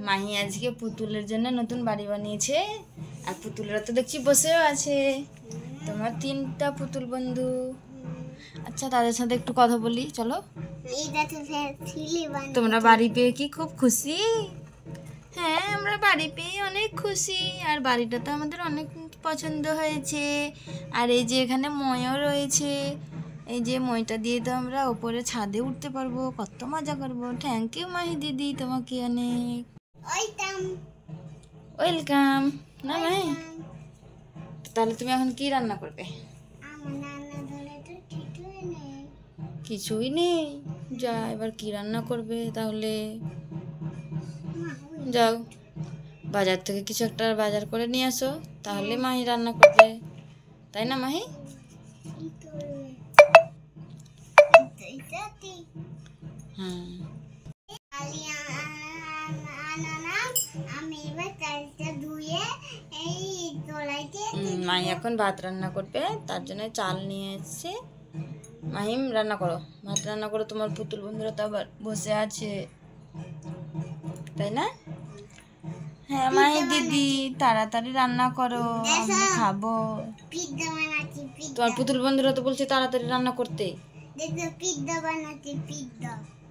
মাহি আজকে পুতুলের জন্য নতুন বাড়ি বানিয়েছে, আর পুতুলরা তো দেখছি বসেও আছে। তোমার 3টা পুতুল বন্ধু। আচ্ছা, তাদের সাথে একটু কথা বলি, চলো। তোমরা বাড়ি পেয়ে কি খুব খুশি? হ্যাঁ, আমরা বাড়ি পেয়ে অনেক খুশি, আর বাড়িটা তো আমাদের অনেক পছন্দ হয়েছে। আর এই যে এখানে ময়ও রয়েছে, এই যে মইটা দিয়ে তো আমরা ওপরে ছাদে উঠতে পারবো, কত মজা করবো। থ্যাংক ইউ মাহি দিদি, তোমাকে অনেক ওয়েলকাম। না মাহি, তাহলে তুমি এখন কি রান্না করবে? কিছুই নেই, যা এবার কি রান্না করবে তাহলে? যাও বাজার থেকে কিছু একটা বাজার করে নিয়ে আসো, তাহলে মাহি রান্না করবে, তাই না মাহি? হ্যাঁ, মাহি এখন ভাত রান্না করবে, তার জন্য চাল নিয়ে এসছে। মাহিম রান্না করো, ভাত রান্না করো, তোমার পুতুল বন্ধুরা তো আবার বসে আছে, তাই না? হ্যাঁ মাহি দিদি, তাড়াতাড়ি রান্না করো, আমি খাবো। তোমার পুতুল বন্ধুরা তো বলছে তাড়াতাড়ি রান্না করতে।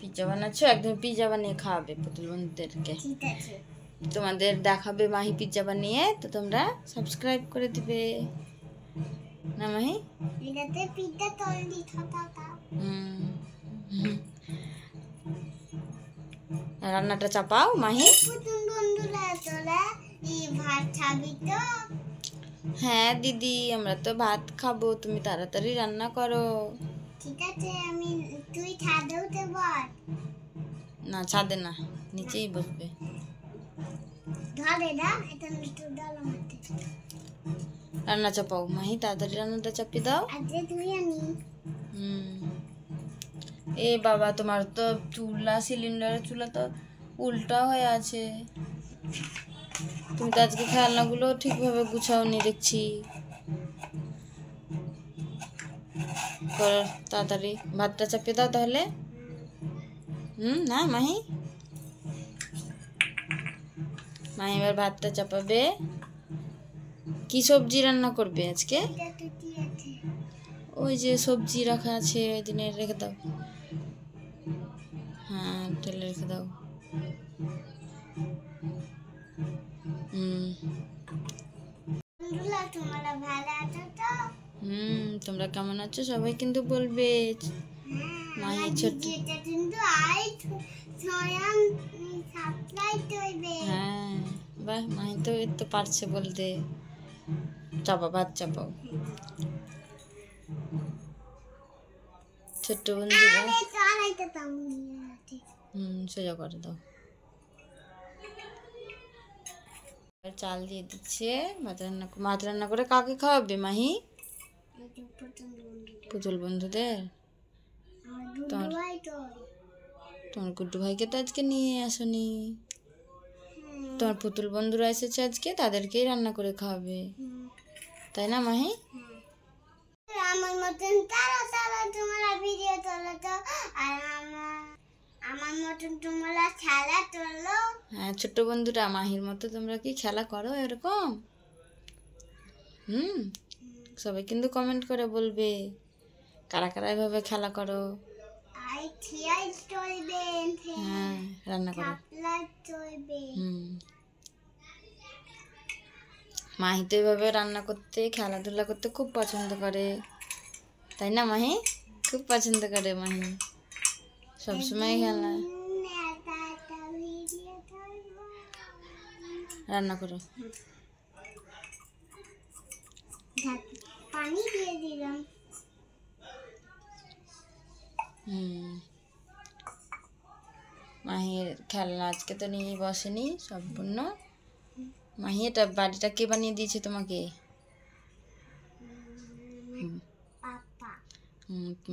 পিৎজা বানাচ্ছো, একদম পিৎজা বানিয়ে খাওয়াবে পুতুল বন্ধুদেরকে। তোমাদের দেখাবে মাহি পিৎজা বানিয়ে, তো তোমরা সাবস্ক্রাইব করে দিবে না মাহি? রান্নাটা চাপাও মাহি। হ্যাঁ দিদি, আমরা তো ভাত খাবো, তুমি তাড়াতাড়ি রান্না করো। ঠিক আছে, তুই ছাদে উঠে বস। না, ছাদে না, নিচেই বসবে। রান্না চাপাও মাহি, তাড়াতাড়ি রান্নাটা চাপিয়ে দাও। এ বাবা, তোমার তো সিলিন্ডারের চুলা তো উল্টা হয়ে আছে। তুমি তো আজকে খেলনাগুলো ঠিকভাবে গুছাওনি দেখছি। তাড়াতাড়ি ভাতটা চাপিয়ে দাও তাহলে। না মাহি, মাহি এবার ভাতটা চাপাবে। কি সবজি রান্না করবে আজকে? ওই যে সবজি রাখা আছে, ওই দিনে রেখে দাও। হ্যাঁ, ঢেলে রেখে দাও। তোমরা কেমন আছো সবাই কিন্তু বলবে। মাহি ছোট্ট, হ্যাঁ বাহ, মাহি তো একটু পারছে বলতে। চাপাও, ভাত চাপাও। ছোট্ট বন্ধুরা, সোজা করে দাও। চাল দিয়ে দিচ্ছে, ভাত রান্না করে কাকে খাওয়াবে মাহি? পুতুল বন্ধুদের। তোমার গুড্ডু ভাইকে তো আজকে নিয়ে আসনি। তোমার পুতুল বন্ধুরা এসেছে আজকে, তাদেরকেই রান্না করে খাওয়াবে, তাই না মাহি? আমার মতন তোমরা ভিডিও তোলো তো, আর আমার মতন তোমরা খেলা তোলো। হ্যাঁ ছোট্ট বন্ধুরা, মাহির মতো তোমরা কি খেলা করো এরকম? সবাই কিন্তু কমেন্ট করে বলবে কারা কারা এভাবে খেলা করো। হ্যাঁ, রান্না করো। মাহি তো এভাবে রান্না করতে, খেলাধুলা করতে খুব পছন্দ করে, তাই না মাহি? খুব পছন্দ করে মাহি, সবসময় খেলা। রান্না করো। পানি দিয়ে দিলাম। মাহির খেলনা আজকে তো নিয়ে বসেনি সম্পূর্ণ। মাহি, এটা বাড়িটা কে বানিয়ে দিয়েছে তোমাকে?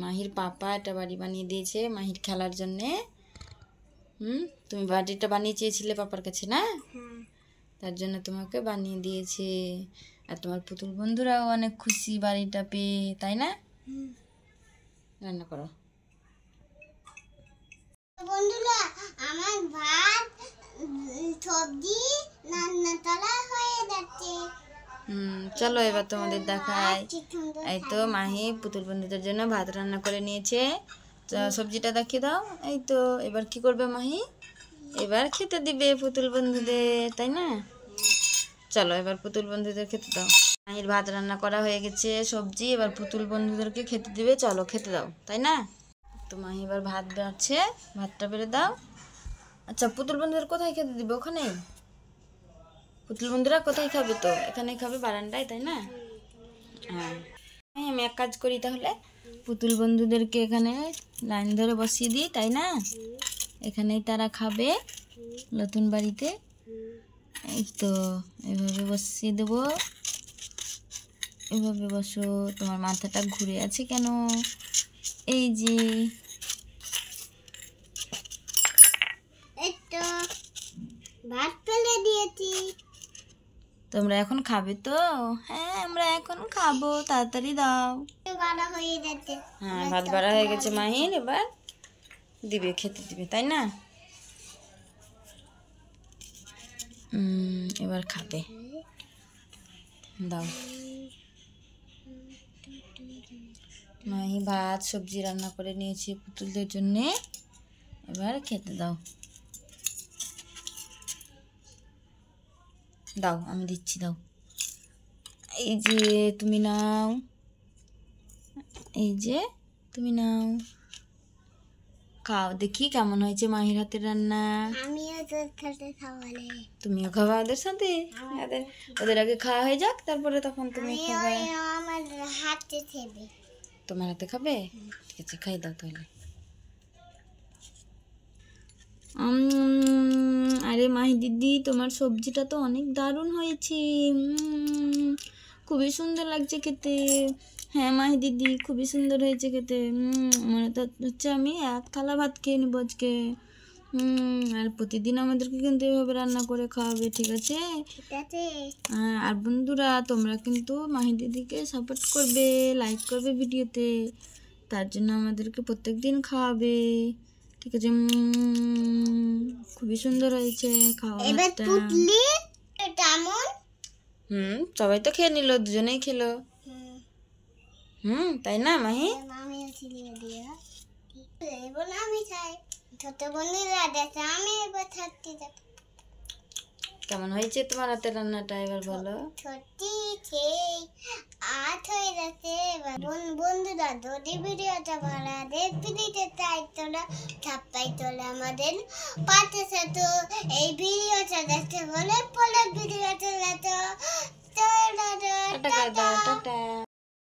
মাহির পাপা এটা বাড়ি বানিয়ে দিয়েছে মাহির খেলার জন্যে। তুমি বাড়িটা বানিয়ে চেয়েছিলে পাপার কাছে, না? তার জন্য তোমাকে বানিয়ে দিয়েছে। আর তোমার পুতুল বন্ধুরাও অনেক খুশি বাড়িটা পেয়ে, তাই না? রান্না করো। বন্ধুরা, আমার ভাত সবজি রান্না করা হয়ে যাচ্ছে। চলো এবার তোমাদের দেখাই। এই তো মাহি পুতুল বন্ধুদের জন্য ভাত রান্না করে নিয়েছে। সবজিটা দেখিয়ে দাও। এই তো এবার কি করবে মাহি? এবার খেতে দিবে পুতুল বন্ধুদের, তাই না? চলো এবার পুতুল বন্ধুদের খেতে দাও। মাহির ভাত রান্না করা হয়ে গেছে, সবজি, এবার পুতুল বন্ধুদেরকে খেতে দিবে। চলো খেতে দাও, তাই না? তো মাহি এবার ভাত বাড়ছে, ভাতটা বেড়ে দাও। আচ্ছা, পুতুল বন্ধুদের কোথায় খেতে দিবে? ওখানে? পুতুল বন্ধুরা কোথায় খাবে? তো এখানে খাবে, বারান্দায়, তাই না? হ্যাঁ, আমি এক কাজ করি তাহলে, পুতুল বন্ধুদেরকে এখানে লাইন ধরে বসিয়ে দিই, তাই না? এখানেই তারা খাবে নতুন বাড়িতে। এই তো এভাবে বসিয়ে দেবো। এভাবে বসো। তোমার মাথাটা ঘুরে আছে কেন? এই যে একটু ভাত ফেলে দিয়েছি। তোমরা এখন খাবে তো? হ্যাঁ, আমরা এখন খাবো, তাড়াতাড়ি দাও। বাড়া হয়ে যাচ্ছে। হ্যাঁ, ভাত বাড়া হয়ে গেছে মাহির, এবার দিবে, খেতে দিবে, তাই না? এবার খাবে, দাও। মাহি ভাত সবজি রান্না করে নিয়েছি পুতুলদের জন্যে, এবার খেতে দাও। দাও, আমি দিচ্ছি, দাও। এই যে তুমি নাও, এই যে তুমি নাও, খাও দেখি কেমন হয়েছে মাহির হাতের রান্না। আমিও তোর সাথে খাওয়ালে। তুমিও খাবা ওদের সাথে? ওদের আগে খাওয়া হয়ে যাক, তারপরে তখন তুমি খাবে। আমার হাতে খেবে। তোমার হাতে খাবে? ঠিক আছে, খাই দাও তাহলে। আরে মাহি দিদি, তোমার সবজিটা তো অনেক দারুণ হয়েছে। খুবই সুন্দর লাগছে খেতে। হ্যাঁ মাহি দিদি, খুবই সুন্দর হয়েছে খেতে। মানে তো হচ্ছে আমি এক থালা ভাত খেয়ে নেবো আজকে। আর প্রতিদিন আমাদেরকে কিন্তু এভাবে রান্না করে খাওয়াবে, ঠিক আছে? ঠিক আছে। হ্যাঁ, আর বন্ধুরা তোমরা কিন্তু মাহি দিদিকে সাপোর্ট করবে, লাইক করবে ভিডিওতে। তার জন্য আমাদেরকে প্রত্যেক দিন খাওয়াবে, ঠিক আছে? খুবই সুন্দর হয়েছে এবার খাওয়াটা। পুতলি কেমন? সবাই তো খেয়ে নিল, দুজনেই খেলো। তাই না মাহি? আমিও ছিলিয়ে দিয়ে এবার আমি চাই ছোট বন্ধুরা দেখে আমি এবার থাকতে যাব। কেমন হয়েছে তোমার হাতের রান্নাটা এবার বলো? সত্যি সেই আট হয়ে যাচ্ছে। এবার বন্ধুরা যদি ভিডিওটা ভালো লাগে ভিডিওতে তাই তোরা ছাপ্পাই তোলে আমাদের পাশে সাথে এই ভিডিওটা দেখতে বলে পরের ভিডিওটা টাটা। টাটা।